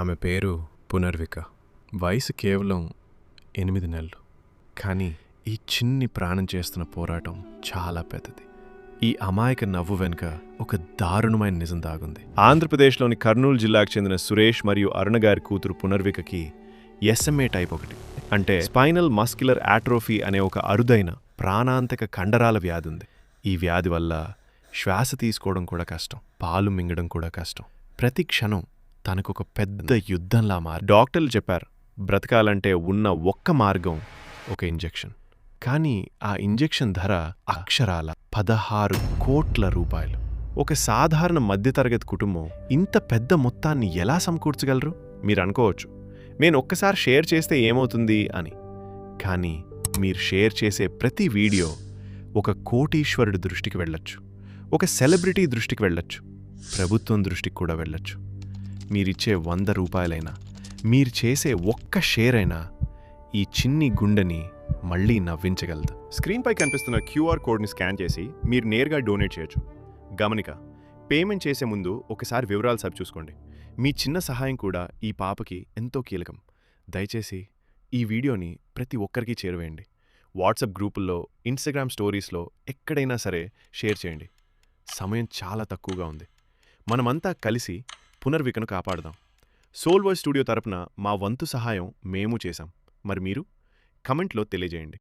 ఆమె పేరు పునర్విక. వయసు కేవలం 8 నెలలు. కానీ ఈ చిన్ని ప్రాణం చేస్తున్న పోరాటం చాలా పెద్దది. ఈ అమాయక నవ్వు వెనుక ఒక దారుణమైన నిజం దాగుంది. ఆంధ్రప్రదేశ్లోని కర్నూలు జిల్లాకు చెందిన సురేష్ మరియు అరుణ గారి కూతురు పునర్వికకి SMA టైప్ 1 అంటే స్పైనల్ మస్క్యులర్ ఆట్రోఫీ అనే ఒక అరుదైన ప్రాణాంతక కండరాల వ్యాధి ఉంది. ఈ వ్యాధి వల్ల శ్వాస తీసుకోవడం కూడా కష్టం, పాలు మింగడం కూడా కష్టం. ప్రతి క్షణం తనకొక పెద్ద యుద్ధంలా మారి డాక్టర్లు చెప్పారు, బ్రతకాలంటే ఉన్న ఒక్క మార్గం ఒక ఇంజెక్షన్. కానీ ఆ ఇంజెక్షన్ ధర అక్షరాల 16 కోట్ల రూపాయలు. ఒక సాధారణ మధ్యతరగతి కుటుంబం ఇంత పెద్ద మొత్తాన్ని ఎలా సమకూర్చగలరు? మీరు అనుకోవచ్చు, నేను ఒక్కసారి షేర్ చేస్తే ఏమవుతుంది అని. కానీ మీరు షేర్ చేసే ప్రతి వీడియో ఒక కోటీశ్వరుడి దృష్టికి వెళ్ళొచ్చు, ఒక సెలబ్రిటీ దృష్టికి వెళ్ళొచ్చు, ప్రభుత్వం దృష్టికి కూడా వెళ్ళొచ్చు. మీరిచ్చే 100 రూపాయలైనా, మీరు చేసే ఒక్క షేర్ అయినా ఈ చిన్ని గుండెని మళ్లీ నవ్వించగలదు. స్క్రీన్పై కనిపిస్తున్న QR కోడ్ని స్కాన్ చేసి మీరు నేరుగా డొనేట్ చేయొచ్చు. గమనిక, పేమెంట్ చేసే ముందు ఒకసారి వివరాలు సరిచూసుకోండి. మీ చిన్న సహాయం కూడా ఈ పాపకి ఎంతో కీలకం. దయచేసి ఈ వీడియోని ప్రతి ఒక్కరికి చేరువేయండి. వాట్సాప్ గ్రూపుల్లో, ఇన్స్టాగ్రామ్ స్టోరీస్లో ఎక్కడైనా సరే షేర్ చేయండి. సమయం చాలా తక్కువగా ఉంది. మనమంతా కలిసి పునర్వికను కాపాడదాం. సోల్ వాయిస్ స్టూడియో తరపున మా వంతు సహాయం మేము చేశాం. మరి మీరు? కమెంట్లో తెలియజేయండి.